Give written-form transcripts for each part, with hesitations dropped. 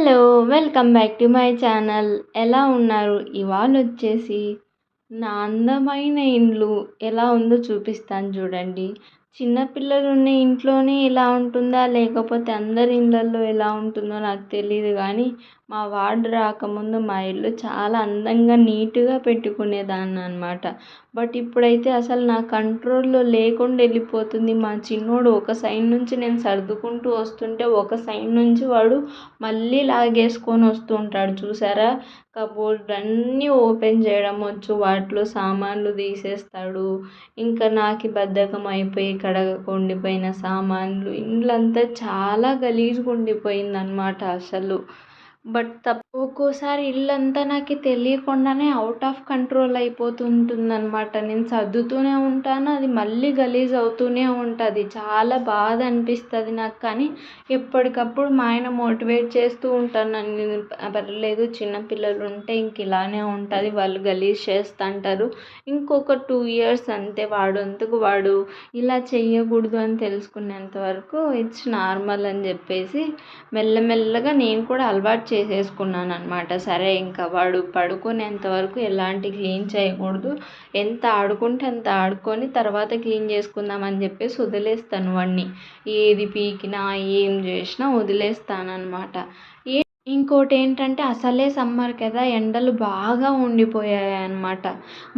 Hello! Welcome back to my channel. ఎలా ఉన్నారు? ఇవాళొచ్చేసి నా అందమైన ఇల్లు ఎలా ఉందో చూపిస్తాను చూడండి. చిన్న పిల్లలున్న ఇంట్లోనే ఇలా ఉంటుందా? లేకపోతే అందరి ఇళ్ళల్లో ఎలా ఉంటుందో నాకు తెలీదు గానీ, మా వాడు రాకముందు మా ఇల్లు చాలా అందంగా, నీట్‌గా పెట్టుకునేదాన్ననమాట. బట్ ఇప్పుడైతే అసలు నా కంట్రోల్‌లో లేకుండా వెళ్ళిపోతుంది. మా చిన్నోడు ఒక సైడ్ నుంచి నేను సర్దుకుంటూ వస్తుంటే, ఒక సైడ్ నుంచి వాడు మళ్ళీ లాగేసుకొని వస్తూ ఉంటాడు చూసారా? కబోర్డ్ అన్నీ ఓపెన్ చేయడం వచ్చు, వాటిలో సామాన్లు తీసేస్తాడు. ఇంకా నాకు బద్ధకం అయిపోయి కడగక ఉండిపోయిన సామాన్లు, ఇల్లంతా చాలా గలీజ్‌గా ఉండిపోయిందనమాట అసలు. బట్ ఒక్కోసారి ఇల్లంతా నాకు తెలియకుండానే ఔట్ ఆఫ్ కంట్రోల్ అయిపోతుంటుందనమాట. నేను సర్దుతూనే ఉంటాను, అది మళ్ళీ గలీజ్ అవుతూనే ఉంటుంది. చాలా బాధ అనిపిస్తుంది నాకు. కానీ ఎప్పటికప్పుడు మా ఆయన మోటివేట్ చేస్తూ ఉంటాను నన్ను, పర్లేదు చిన్నపిల్లలు ఉంటే ఇంక ఇలానే ఉంటుంది, వాళ్ళు గలీజ్ చేస్తుంటారు, ఇంకొక 2 ఇయర్స్ అంతే, వాడంతకు వాడు ఇలా చెయ్యకూడదు అని తెలుసుకునేంత వరకు ఇట్స్ నార్మల్ అని చెప్పేసి మెల్లమెల్లగా నేను కూడా అలవాటు చేసేసుకున్నాననమాట. సరే ఇంకా వాడు పడుకునేంత వరకు ఎలాంటి క్లీన్ చేయకూడదు, ఎంత ఆడుకుంటే అంత ఆడుకొని తర్వాత క్లీన్ చేసుకుందాం అని చెప్పేసి వదిలేస్తాను వాడిని. ఏది పీకినా ఏం చేసినా వదిలేస్తాననమాట. ఇంకోటేంటంటే అసలే సమ్మర్ కదా, ఎండలు బాగా ఉండిపోయాయన్నమాట.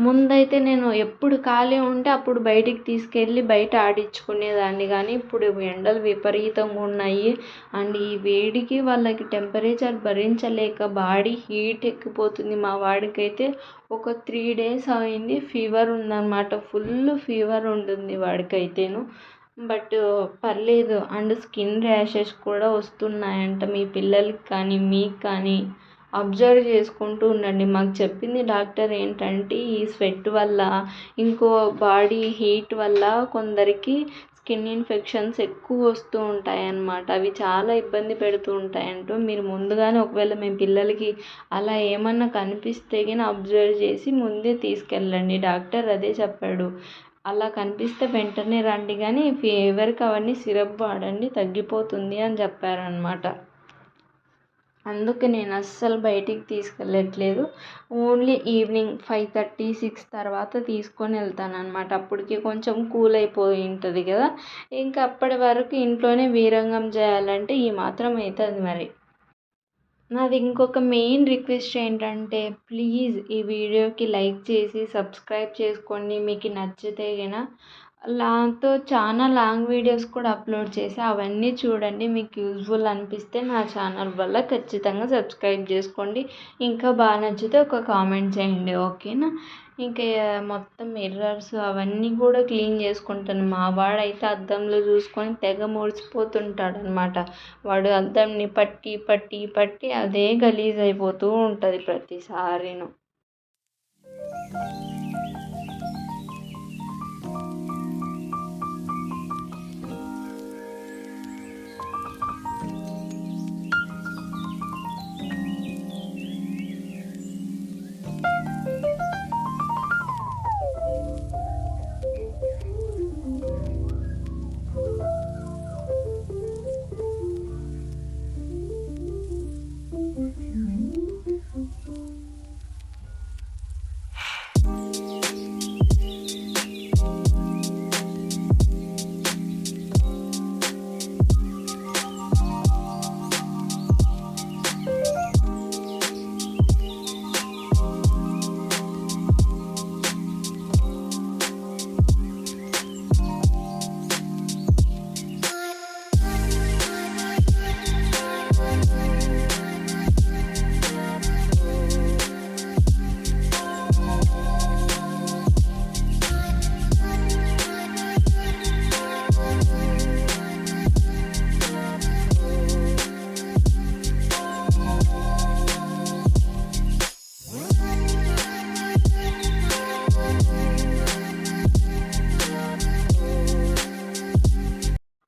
ముందైతే నేను ఎప్పుడు ఖాళీ ఉంటే అప్పుడు బయటికి తీసుకెళ్ళి బయట ఆడించుకునేదాన్ని. కానీ ఇప్పుడు ఎండలు విపరీతంగా ఉన్నాయి. అండ్ ఈ వేడికి వాళ్ళకి టెంపరేచర్ భరించలేక బాడీ హీట్ ఎక్కిపోతుంది. మా వాడికైతే ఒక 3 డేస్ అయింది, ఫీవర్ ఉందన్నమాట. ఫుల్ ఫీవర్ ఉంటుంది వాడికైతేను. బట్ పర్లేదు. అండ్ స్కిన్ ర్యాషెస్ కూడా వస్తున్నాయంట. మీ పిల్లలకి కానీ మీకు కానీ అబ్జర్వ్ చేసుకుంటూ ఉండండి. మాకు చెప్పింది డాక్టర్ ఏంటంటే, ఈ స్వెట్ వల్ల, ఇంకో బాడీ హీట్ వల్ల కొందరికి స్కిన్ ఇన్ఫెక్షన్స్ ఎక్కువ వస్తూ ఉంటాయన్నమాట. అవి చాలా ఇబ్బంది పెడుతూ ఉంటాయంటూ. మీరు ముందుగానే ఒకవేళ మీ పిల్లలకి అలా ఏమన్నా కనిపిస్తే గిన అబ్జర్వ్ చేసి ముందే తీసుకెళ్ళండి. డాక్టర్ అదే చెప్పాడు. అలా కనిపిస్తే వెంటనే రండి, కానీ ఫీవర్కి అవన్నీ సిరప్ వాడండి తగ్గిపోతుంది అని చెప్పారనమాట. అందుకే నేను అస్సలు బయటికి తీసుకెళ్ళట్లేదు. ఓన్లీ ఈవినింగ్ 5:30, 6 తర్వాత తీసుకొని వెళ్తానన్నమాట. అప్పటికి కొంచెం కూల్ అయిపోయి ఉంటుంది కదా, ఇంకా అప్పటి వరకు ఇంట్లోనే వీరంగం చేయాలంటే ఈ మాత్రం అవుతుంది మరి. నాది ఇంకొక మెయిన్ రిక్వెస్ట్ ఏంటంటే, ప్లీజ్ ఈ వీడియోకి లైక్ చేసి సబ్స్క్రైబ్ చేసుకోండి. మీకు నచ్చితే గిన నాతో చాలా లాంగ్ వీడియోస్ కూడా అప్లోడ్ చేసి అవన్నీ చూడండి. మీకు యూజ్ఫుల్ అనిపిస్తే నా ఛానల్ వల్ల ఖచ్చితంగా సబ్స్క్రైబ్ చేసుకోండి. ఇంకా బాగా నచ్చితే ఒక కామెంట్ చేయండి, ఓకేనా? ఇంకా మొత్తం మిర్రర్స్ అవన్నీ కూడా క్లీన్ చేసుకుంటాను. మా వాడైతే అద్దంలో చూసుకొని తెగ మురిసిపోతుంటాడు అనమాట. వాడు అద్దంని పట్టి పట్టి పట్టి అదే గలీజ్ అయిపోతూ ఉంటుంది ప్రతిసారిను.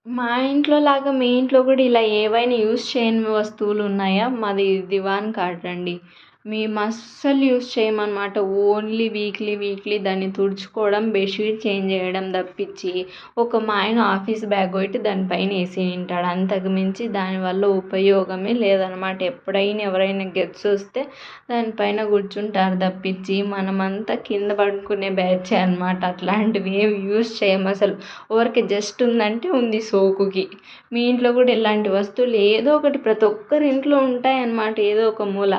మా ఇంట్లో లాగా మీ ఇంట్లో కూడా ఇలా ఏవైనా యూజ్ చేయని వస్తువులు ఉన్నాయా? మాది దివాన్ కాట్ అండి. మేము అస్సలు యూజ్ చేయమన్నమాట. ఓన్లీ వీక్లీ దాన్ని తుడుచుకోవడం, బెడ్‌షీట్ చేంజ్ చేయడం తప్పించి, మా ఆయన ఆఫీస్ బ్యాగ్ ఒకటి దానిపైన వేసి ఉంటాడు. అంతకు మించి దానివల్ల ఉపయోగమే లేదనమాట. ఎప్పుడైనా ఎవరైనా గెస్ట్స్ వస్తే దానిపైన కూర్చుంటారు తప్పించి, మనమంతా కింద పడుకునే బ్యాచే అనమాట. అట్లాంటివి ఏమి యూజ్ చేయము అసలు. ఊరికే జస్ట్ ఉందంటే ఉంది సోకుకి. మీ ఇంట్లో కూడా ఇలాంటి వస్తువులు ఏదో ఒకటి ప్రతి ఒక్కరి ఇంట్లో ఉంటాయన్నమాట, ఏదో ఒక మూల.